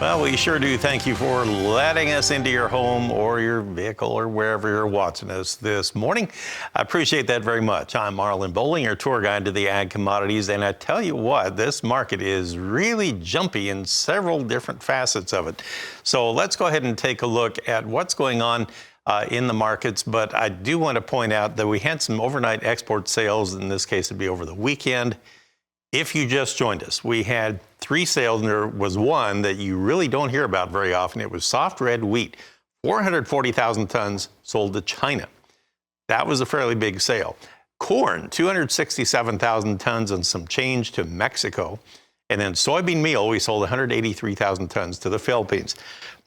Well, we sure do thank you for letting us into your home or your vehicle or wherever you're watching us this morning. I appreciate that very much. I'm Marlon Bowling, your tour guide to the ag commodities. And I tell you what, this market is really jumpy in several different facets of it. So let's go ahead and take a look at what's going on in the markets. But I do want to point out that we had some overnight export sales. In this case, it'd be over the weekend. If you just joined us, we had 3 sales, and there was one that you really don't hear about very often. It was soft red wheat, 440,000 tons sold to China. That was a fairly big sale. Corn, 267,000 tons and some change to Mexico. And then soybean meal, we sold 183,000 tons to the Philippines.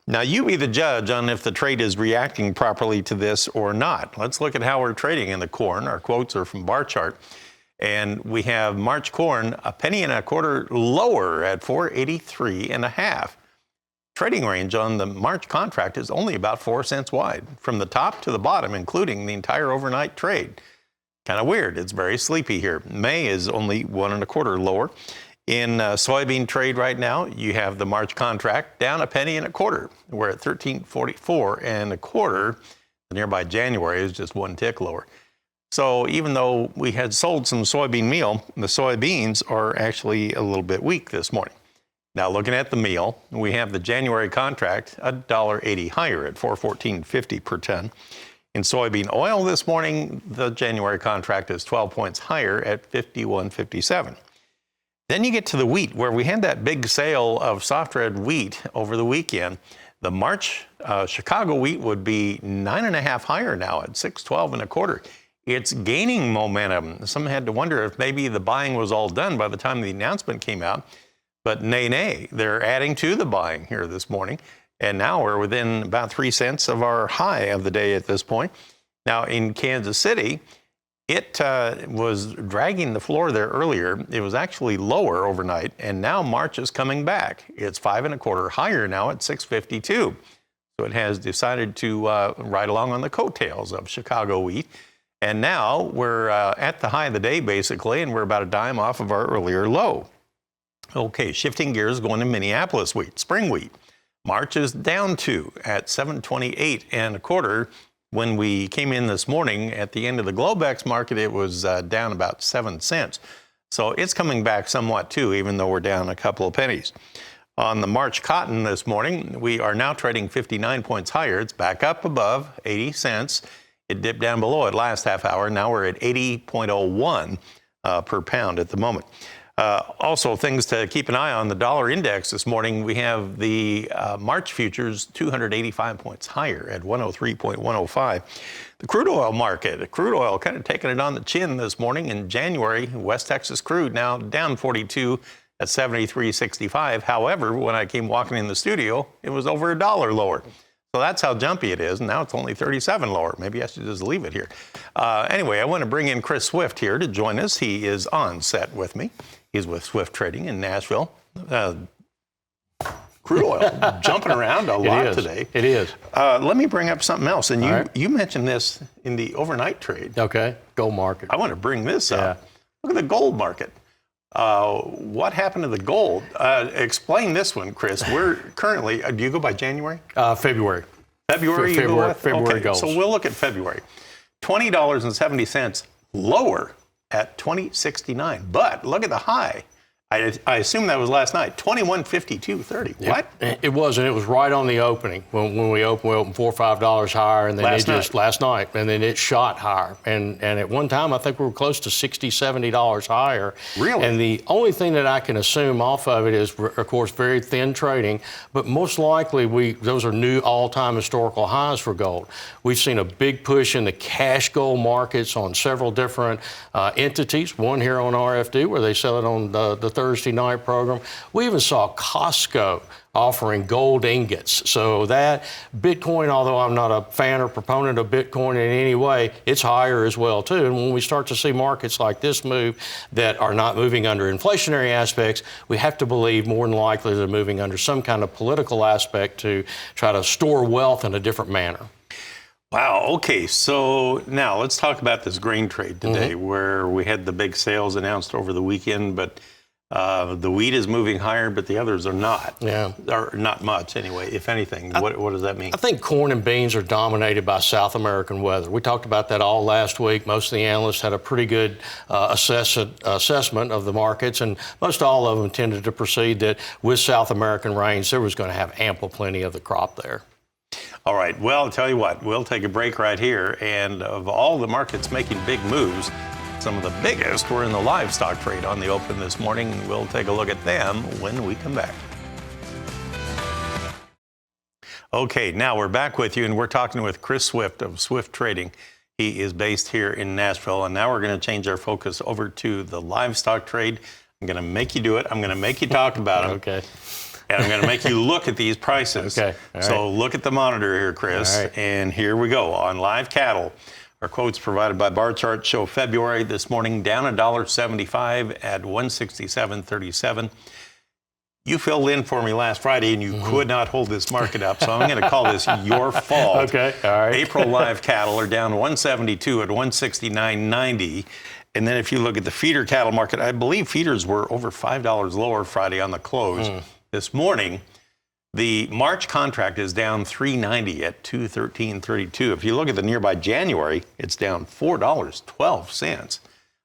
Now, you be the judge on if the trade is reacting properly to this or not. Let's look at how we're trading in the corn. Our quotes are from bar chart. And we have March corn a penny and a quarter lower at 483.5. Trading range on the March contract is only about 4 cents wide from the top to the bottom, including the entire overnight trade. Kind of weird. It's very sleepy here. May is only 1 1/4 lower. In soybean trade right now, you have the March contract down a penny and a quarter. We're at 13.44 1/4. The nearby January is just 1 tick lower. So even though we had sold some soybean meal, the soybeans are actually a little bit weak this morning. Now looking at the meal, we have the January contract $1.80 higher at 414.50 per ton. In soybean oil this morning, the January contract is 12 points higher at 51.57. Then you get to the wheat, where we had that big sale of soft red wheat over the weekend. The March Chicago wheat would be 9.5 higher now at 612.25. It's gaining momentum. Some had to wonder if maybe the buying was all done by the time the announcement came out. But nay, they're adding to the buying here this morning. And now we're within about 3 cents of our high of the day at this point. Now in Kansas City, it was dragging the floor there earlier. It was actually lower overnight, and now March is coming back. It's 5 1/4 higher now at 652. So it has decided to ride along on the coattails of Chicago wheat. And now we're at the high of the day, basically, and we're about a dime off of our earlier low. Okay, shifting gears, going to Minneapolis wheat, spring wheat. March is down to at 728.25. When we came in this morning at the end of the Globex market, it was down about 7 cents. So it's coming back somewhat too, even though we're down a couple of pennies. On the March cotton this morning, we are now trading 59 points higher. It's back up above 80 cents. It dipped down below it last half hour. Now we're at 80.01 per pound at the moment. Also, things to keep an eye on, the dollar index this morning, we have the March futures 285 points higher at 103.105. The crude oil market, crude oil kind of taking it on the chin this morning. In January, West Texas crude now down 42 at 73.65. However, when I came walking in the studio, it was over $1 lower. So that's how jumpy it is. And now it's only 37 lower. Maybe I should just leave it here. Anyway, I want to bring in Chris Swift here to join us. He is on set with me. He's with Swift Trading in Nashville. Crude oil jumping around a lot today. It is. Let me bring up something else. And you mentioned this in the overnight trade. Okay, gold market. I want to bring this up. Look at the gold market. What happened to the gold? Explain this one, Chris. We're currently, do you go by January? February. February gold. So we'll look at February. $20.70 lower at $20.69. But look at the high. I assume that was last night, 21.52.30. What? It was, and it was right on the opening. When we opened $4 or $5 higher, and then last night, and then it shot higher. And at one time, I think we were close to $60, $70 higher. Really? And the only thing that I can assume off of it is, of course, very thin trading, but most likely those are new all-time historical highs for gold. We've seen a big push in the cash gold markets on several different entities. One here on RFD, where they sell it on the Thursday night program. We even saw Costco offering gold ingots. So that Bitcoin, although I'm not a fan or proponent of Bitcoin in any way, it's higher as well too. And when we start to see markets like this move that are not moving under inflationary aspects, we have to believe more than likely they're moving under some kind of political aspect to try to store wealth in a different manner. Wow. Okay. So now let's talk about this grain trade today, where we had the big sales announced over the weekend, but The wheat is moving higher, but the others are not. Yeah. Or not much anyway, if anything. What does that mean? I think corn and beans are dominated by South American weather. We talked about that all last week. Most of the analysts had a pretty good assessment of the markets, and most all of them tended to proceed that with South American rains, there was going to have ample plenty of the crop there. All right. Well, I'll tell you what, we'll take a break right here. And of all the markets making big moves, some of the biggest were in the livestock trade on the open this morning. We'll take a look at them when we come back. Okay, now we're back with you, and we're talking with Chris Swift of Swift Trading. He is based here in Nashville, and now we're going to change our focus over to the livestock trade. I'm going to make you do it. I'm going to make you talk about them. Okay. And I'm going to make you look at these prices. Okay. All right. So look at the monitor here, Chris. All right. And here we go. On live cattle, our quotes provided by Bar Chart show February this morning down $1.75 at 167.37. You filled in for me last Friday, and you could not hold this market up, so I'm going to call this your fault. Okay, all right. April live cattle are down 172 at 169.90. And then if you look at the feeder cattle market, I believe feeders were over $5 lower Friday on the close. This morning, the March contract is down $3.90 at 213.32. If you look at the nearby January, it's down $4.12.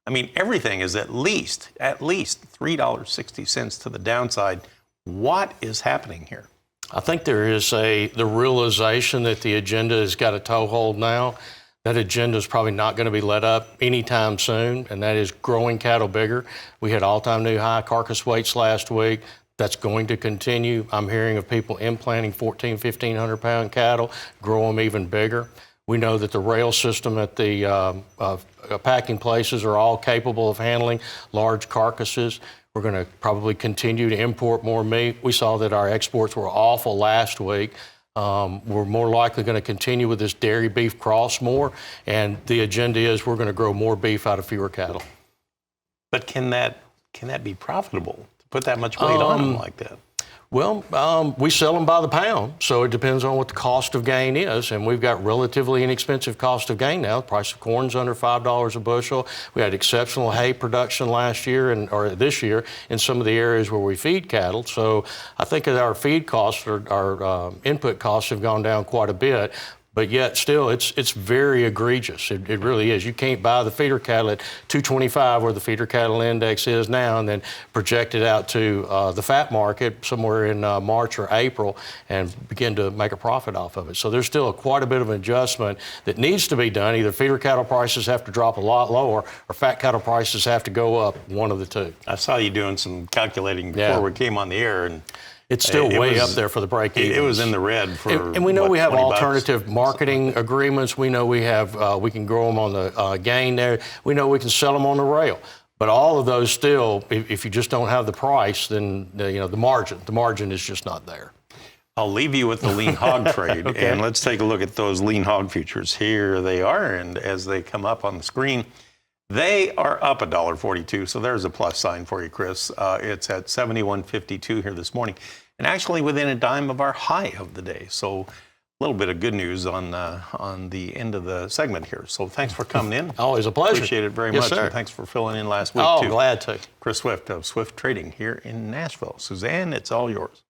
I mean, everything is at least $3.60 to the downside. What is happening here? I think there is the realization that the agenda has got a toehold now. That agenda is probably not going to be let up anytime soon, and that is growing cattle bigger. We had all-time new high carcass weights last week. That's going to continue. I'm hearing of people implanting 1,500 pound cattle, grow them even bigger. We know that the rail system at the packing places are all capable of handling large carcasses. We're going to probably continue to import more meat. We saw that our exports were awful last week. We're more likely going to continue with this dairy beef cross more, and the agenda is we're going to grow more beef out of fewer cattle. But can that be profitable? Put that much weight on them like that? Well, we sell them by the pound, so it depends on what the cost of gain is, and we've got relatively inexpensive cost of gain now. The price of corn's under $5 a bushel. We had exceptional hay production last year or this year in some of the areas where we feed cattle. So I think that our feed costs, our input costs have gone down quite a bit. But yet still, it's very egregious. It really is. You can't buy the feeder cattle at 225 where the feeder cattle index is now and then project it out to the fat market somewhere in March or April and begin to make a profit off of it. So there's still quite a bit of an adjustment that needs to be done. Either feeder cattle prices have to drop a lot lower or fat cattle prices have to go up, one of the two. I saw you doing some calculating before we came on the air, and it's still way up there for the break-even. It was in the red for and we know we have alternative bucks? marketing agreements. We know we have we can grow them on the gain there. We know we can sell them on the rail. But all of those still, if you just don't have the price, then the margin is just not there. I'll leave you with the lean hog trade, Okay. and let's take a look at those lean hog futures. Here they are, and as they come up on the screen, they are up $1.42, so there's a plus sign for you, Chris. It's at 71.52 here this morning, and actually within a dime of our high of the day. So a little bit of good news on the end of the segment here. So thanks for coming in. Always a pleasure. Appreciate it very Yes, much, sir. and thanks for filling in last week, too. Glad to. Chris Swift of Swift Trading here in Nashville. Suzanne, it's all yours.